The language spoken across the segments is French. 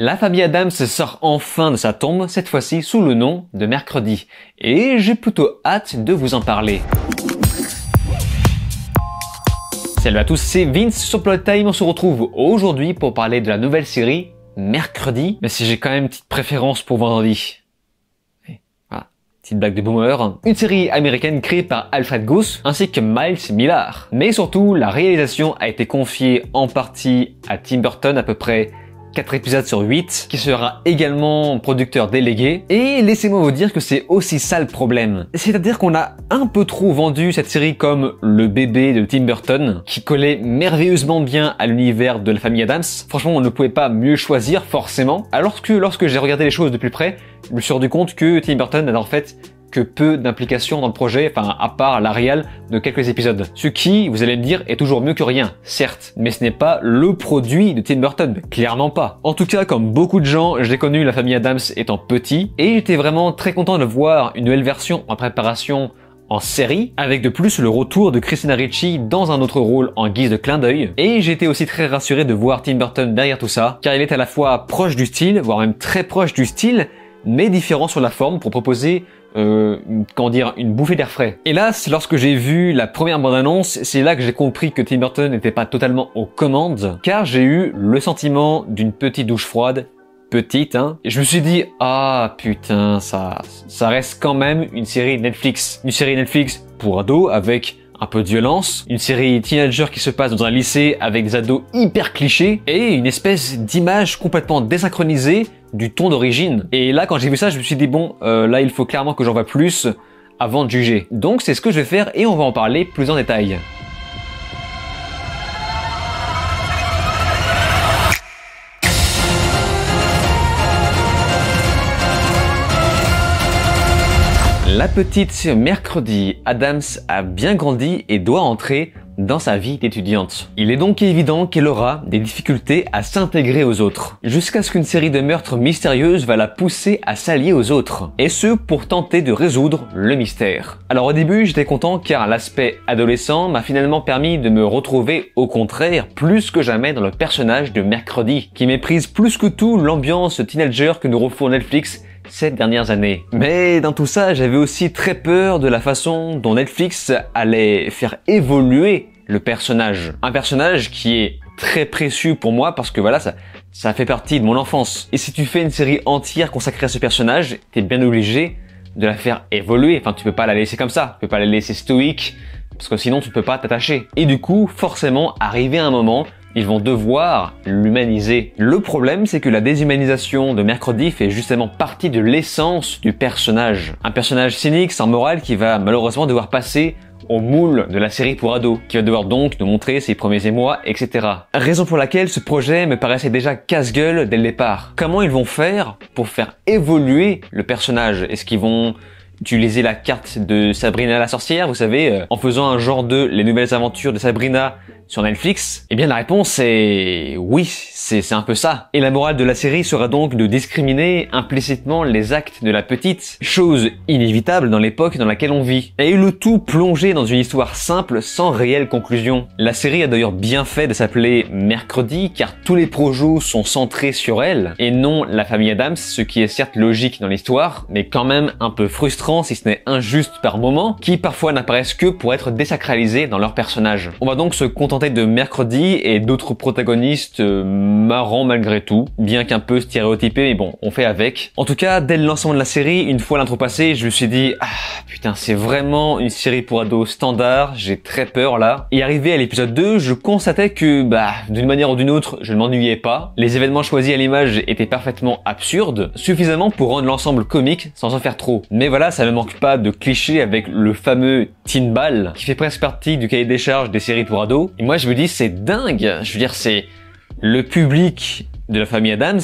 La famille Addams sort enfin de sa tombe, cette fois-ci sous le nom de Mercredi. Et j'ai plutôt hâte de vous en parler. Salut à tous, c'est Vince sur Plot Time. On se retrouve aujourd'hui pour parler de la nouvelle série Mercredi. Mais si j'ai quand même une petite préférence pour vendredi. Voilà, petite blague de boomer. Une série américaine créée par Alfred Goss ainsi que Miles Millar. Mais surtout, la réalisation a été confiée en partie à Tim Burton, à peu près 4 épisodes sur 8, qui sera également producteur délégué. Et laissez-moi vous dire que c'est aussi ça le problème. C'est-à-dire qu'on a un peu trop vendu cette série comme le bébé de Tim Burton, qui collait merveilleusement bien à l'univers de la famille Addams. Franchement, on ne pouvait pas mieux choisir, forcément. Alors que lorsque j'ai regardé les choses de plus près, je me suis rendu compte que Tim Burton n'a en fait que peu d'implication dans le projet, enfin à part la réal de quelques épisodes. Ce qui, vous allez me dire, est toujours mieux que rien, certes, mais ce n'est pas le produit de Tim Burton, clairement pas. En tout cas, comme beaucoup de gens, j'ai connu la famille Addams étant petit, et j'étais vraiment très content de voir une nouvelle version en préparation en série, avec de plus le retour de Christina Ricci dans un autre rôle en guise de clin d'œil. Et j'étais aussi très rassuré de voir Tim Burton derrière tout ça, car il est à la fois proche du style, voire même très proche du style, mais différent sur la forme pour proposer une bouffée d'air frais. Hélas, lorsque j'ai vu la première bande-annonce, c'est là que j'ai compris que Tim Burton n'était pas totalement aux commandes, car j'ai eu le sentiment d'une petite douche froide, petite, hein, et je me suis dit, ah putain, ça reste quand même une série Netflix. Une série Netflix pour ados, avec un peu de violence, une série teenager qui se passe dans un lycée avec des ados hyper clichés, et une espèce d'image complètement désynchronisée du ton d'origine. Et là, quand j'ai vu ça, je me suis dit, bon, là, il faut clairement que j'en vois plus avant de juger. Donc, c'est ce que je vais faire et on va en parler plus en détail. La petite Mercredi, Addams a bien grandi et doit entrer dans sa vie d'étudiante. Il est donc évident qu'elle aura des difficultés à s'intégrer aux autres, jusqu'à ce qu'une série de meurtres mystérieuses va la pousser à s'allier aux autres, et ce pour tenter de résoudre le mystère. Alors au début j'étais content car l'aspect adolescent m'a finalement permis de me retrouver au contraire plus que jamais dans le personnage de Mercredi, qui méprise plus que tout l'ambiance teenager que nous refourgue Netflix ces dernières années. Mais dans tout ça, j'avais aussi très peur de la façon dont Netflix allait faire évoluer le personnage. Un personnage qui est très précieux pour moi parce que voilà, ça fait partie de mon enfance. Et si tu fais une série entière consacrée à ce personnage, t'es bien obligé de la faire évoluer. Enfin, tu peux pas la laisser comme ça. Tu peux pas la laisser stoïque parce que sinon tu peux pas t'attacher. Et du coup, forcément, arrivé à un moment, ils vont devoir l'humaniser. Le problème, c'est que la déshumanisation de Mercredi fait justement partie de l'essence du personnage. Un personnage cynique, sans morale, qui va malheureusement devoir passer au moule de la série pour ados, qui va devoir donc nous montrer ses premiers émois, etc. Raison pour laquelle ce projet me paraissait déjà casse-gueule dès le départ. Comment ils vont faire pour faire évoluer le personnage? Est-ce qu'ils vont utiliser la carte de Sabrina la sorcière, vous savez, en faisant un genre de Les Nouvelles Aventures de Sabrina sur Netflix? Eh bien la réponse est oui, c'est un peu ça. Et la morale de la série sera donc de discriminer implicitement les actes de la petite, chose inévitable dans l'époque dans laquelle on vit. Et le tout plongé dans une histoire simple sans réelle conclusion. La série a d'ailleurs bien fait de s'appeler Mercredi car tous les projets sont centrés sur elle et non la famille Addams, ce qui est certes logique dans l'histoire, mais quand même un peu frustrant si ce n'est injuste par moments, qui parfois n'apparaissent que pour être désacralisés dans leur personnage. On va donc se contenter de Mercredi et d'autres protagonistes marrants malgré tout, bien qu'un peu stéréotypés, mais bon, on fait avec. En tout cas, dès le lancement de la série, une fois l'intro passée, je me suis dit, ah putain, c'est vraiment une série pour ados standard, j'ai très peur là. Et arrivé à l'épisode 2, je constatais que, d'une manière ou d'une autre, je ne m'ennuyais pas. Les événements choisis à l'image étaient parfaitement absurdes, suffisamment pour rendre l'ensemble comique sans en faire trop. Mais voilà, ça ne manque pas de clichés avec le fameux teen ball, qui fait presque partie du cahier des charges des séries pour ados. Et moi, je me dis, c'est dingue. Je veux dire, c'est le public de la famille Addams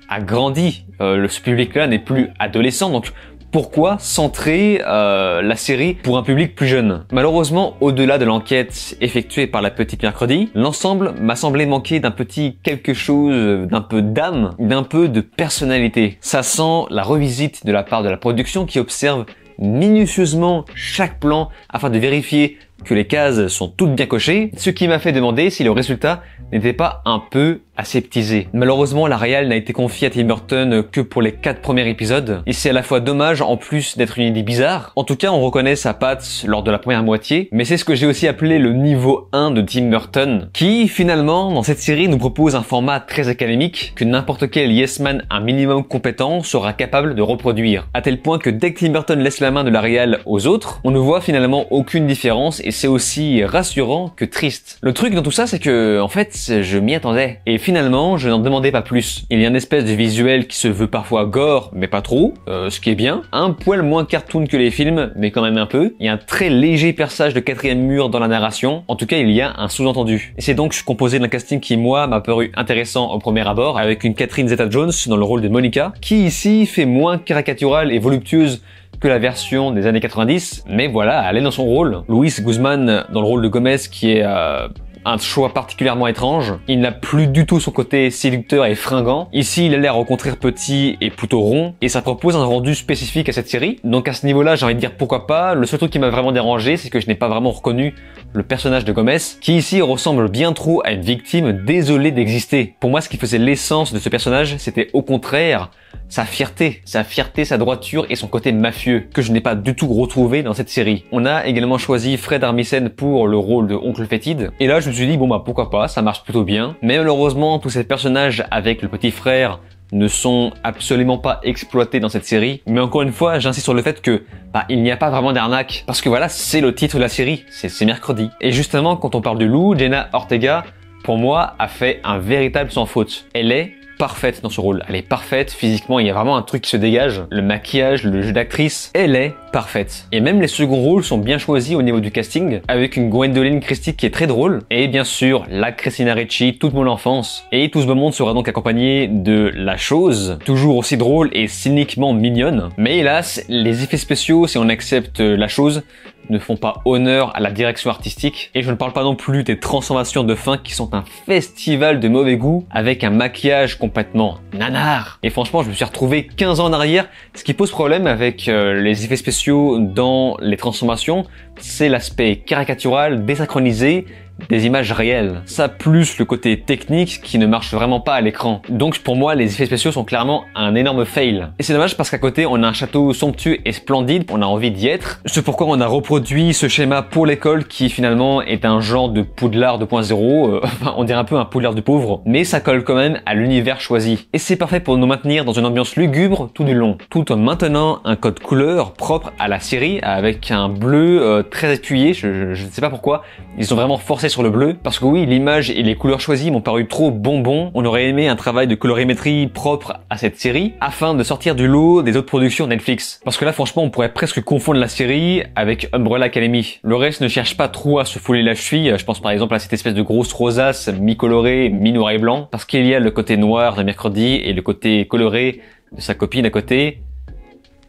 a grandi. Ce public-là n'est plus adolescent, donc pourquoi centrer la série pour un public plus jeune? Malheureusement, au-delà de l'enquête effectuée par la petite Mercredi, l'ensemble m'a semblé manquer d'un petit quelque chose, d'un peu d'âme, d'un peu de personnalité. Ça sent la revisite de la part de la production qui observe minutieusement chaque plan afin de vérifier que les cases sont toutes bien cochées, ce qui m'a fait demander si le résultat n'était pas un peu aseptisé. Malheureusement, la réal n'a été confiée à Tim Burton que pour les 4 premiers épisodes, et c'est à la fois dommage en plus d'être une idée bizarre. En tout cas, on reconnaît sa patte lors de la première moitié, mais c'est ce que j'ai aussi appelé le niveau 1 de Tim Burton, qui finalement, dans cette série, nous propose un format très académique que n'importe quel yes man un minimum compétent sera capable de reproduire. À tel point que dès que Tim Burton laisse la main de la réal aux autres, on ne voit finalement aucune différence, et c'est aussi rassurant que triste. Le truc dans tout ça, c'est que, en fait, je m'y attendais. Et finalement, je n'en demandais pas plus. Il y a une espèce de visuel qui se veut parfois gore, mais pas trop, ce qui est bien. Un poil moins cartoon que les films, mais quand même un peu. Il y a un très léger perçage de quatrième mur dans la narration. En tout cas, il y a un sous-entendu. Et c'est donc composé d'un casting qui, moi, m'a paru intéressant au premier abord, avec une Catherine Zeta-Jones dans le rôle de Monica, qui ici fait moins caricaturale et voluptueuse que la version des années 90, mais voilà, elle est dans son rôle. Luis Guzman dans le rôle de Gomez, qui est un choix particulièrement étrange. Il n'a plus du tout son côté séducteur et fringant. Ici, il a l'air au contraire petit et plutôt rond, et ça propose un rendu spécifique à cette série. Donc à ce niveau-là, j'ai envie de dire pourquoi pas. Le seul truc qui m'a vraiment dérangé, c'est que je n'ai pas vraiment reconnu le personnage de Gomez, qui ici ressemble bien trop à une victime désolée d'exister. Pour moi, ce qui faisait l'essence de ce personnage, c'était au contraire sa fierté, sa droiture et son côté mafieux, que je n'ai pas du tout retrouvé dans cette série. On a également choisi Fred Armisen pour le rôle de Oncle Fétide, et là je me suis dit bon bah pourquoi pas, ça marche plutôt bien. Mais malheureusement, tous ces personnages avec le petit frère ne sont absolument pas exploités dans cette série. Mais encore une fois, j'insiste sur le fait que il n'y a pas vraiment d'arnaque, parce que voilà, c'est le titre de la série, c'est mercredi. Et justement, quand on parle de Lou, Jenna Ortega, pour moi, a fait un véritable sans faute. Elle est parfaite dans ce rôle. Elle est parfaite physiquement, il y a vraiment un truc qui se dégage. Le maquillage, le jeu d'actrice, elle est parfaite. Et même les seconds rôles sont bien choisis au niveau du casting, avec une Gwendoline Christie qui est très drôle, et bien sûr la Christina Ricci, toute mon enfance. Et tout ce beau monde sera donc accompagné de La Chose, toujours aussi drôle et cyniquement mignonne. Mais hélas, les effets spéciaux, si on accepte La Chose, ne font pas honneur à la direction artistique. Et je ne parle pas non plus des transformations de fin qui sont un festival de mauvais goût, avec un maquillage complètement nanar. Et franchement, je me suis retrouvé 15 ans en arrière. Ce qui pose problème avec les effets spéciaux dans les transformations, c'est l'aspect caricatural, désynchronisé, des images réelles. Ça plus le côté technique qui ne marche vraiment pas à l'écran. Donc pour moi, les effets spéciaux sont clairement un énorme fail. Et c'est dommage parce qu'à côté, on a un château somptueux et splendide, on a envie d'y être. C'est pourquoi on a reproduit ce schéma pour l'école qui finalement est un genre de Poudlard 2.0, on dirait un peu un Poudlard du pauvre, mais ça colle quand même à l'univers choisi. Et c'est parfait pour nous maintenir dans une ambiance lugubre tout du long, tout en maintenant un code couleur propre à la série, avec un bleu très appuyé, je ne sais pas pourquoi, ils ont vraiment forcé sur le bleu, parce que oui, l'image et les couleurs choisies m'ont paru trop bonbons. On aurait aimé un travail de colorimétrie propre à cette série, afin de sortir du lot des autres productions Netflix. Parce que là, franchement, on pourrait presque confondre la série avec Umbrella Academy. Le reste ne cherche pas trop à se fouler la cheville, je pense par exemple à cette espèce de grosse rosace mi-colorée, mi-noir et blanc, parce qu'il y a le côté noir de Mercredi et le côté coloré de sa copine à côté.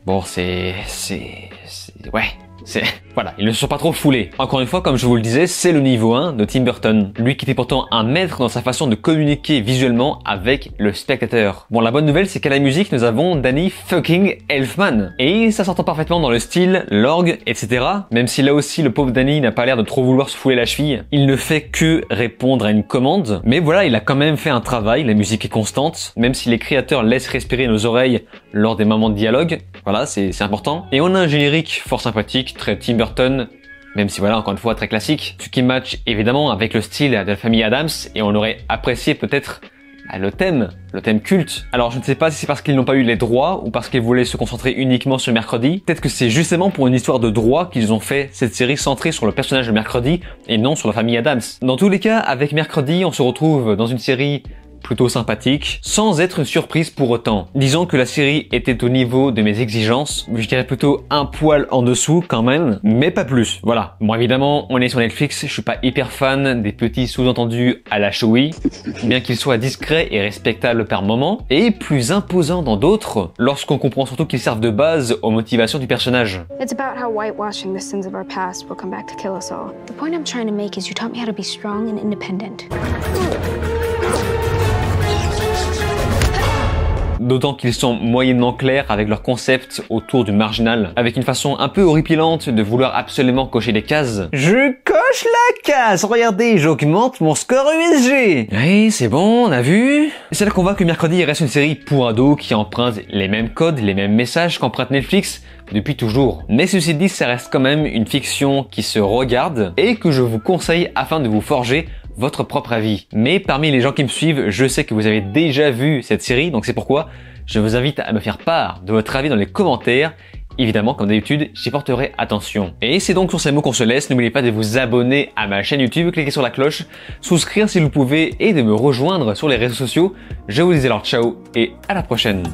Bon, voilà, ils ne se sont pas trop foulés. Encore une fois, comme je vous le disais, c'est le niveau 1 de Tim Burton. Lui qui était pourtant un maître dans sa façon de communiquer visuellement avec le spectateur. Bon, la bonne nouvelle, c'est qu'à la musique, nous avons Danny fucking Elfman. Et ça s'entend parfaitement dans le style, l'orgue, etc. Même si là aussi, le pauvre Danny n'a pas l'air de trop vouloir se fouler la cheville. Il ne fait que répondre à une commande. Mais voilà, il a quand même fait un travail, la musique est constante. Même si les créateurs laissent respirer nos oreilles lors des moments de dialogue. Voilà, c'est important. Et on a un générique fort sympathique, très Tim Burton, même si voilà, encore une fois, très classique. Ce qui match évidemment avec le style de la famille Addams, et on aurait apprécié peut-être le thème culte. Alors je ne sais pas si c'est parce qu'ils n'ont pas eu les droits ou parce qu'ils voulaient se concentrer uniquement sur Mercredi. Peut-être que c'est justement pour une histoire de droit qu'ils ont fait cette série centrée sur le personnage de Mercredi et non sur la famille Addams. Dans tous les cas, avec Mercredi, on se retrouve dans une série plutôt sympathique, sans être une surprise pour autant. Disons que la série était au niveau de mes exigences, je dirais plutôt un poil en dessous quand même, mais pas plus, voilà. Bon évidemment, on est sur Netflix, je suis pas hyper fan des petits sous-entendus à la Chewie, bien qu'ils soient discrets et respectables par moments, et plus imposants dans d'autres, lorsqu'on comprend surtout qu'ils servent de base aux motivations du personnage. It's about how whitewashing the sins of our past will come back to kill us all. The point I'm trying to make is you taught me how to be strong and independent. d'autant qu'ils sont moyennement clairs avec leur concept autour du marginal, avec une façon un peu horripilante de vouloir absolument cocher des cases. Je coche la case, regardez, j'augmente mon score USG. Oui, c'est bon, on a vu. C'est là qu'on voit que Mercredi reste une série pour ados qui emprunte les mêmes codes, les mêmes messages qu'emprunte Netflix depuis toujours. Mais ceci dit, ça reste quand même une fiction qui se regarde et que je vous conseille afin de vous forger votre propre avis. Mais parmi les gens qui me suivent, je sais que vous avez déjà vu cette série, donc c'est pourquoi je vous invite à me faire part de votre avis dans les commentaires. Évidemment, comme d'habitude, j'y porterai attention. Et c'est donc sur ces mots qu'on se laisse. N'oubliez pas de vous abonner à ma chaîne YouTube, cliquez sur la cloche, souscrire si vous pouvez et de me rejoindre sur les réseaux sociaux. Je vous dis alors ciao et à la prochaine.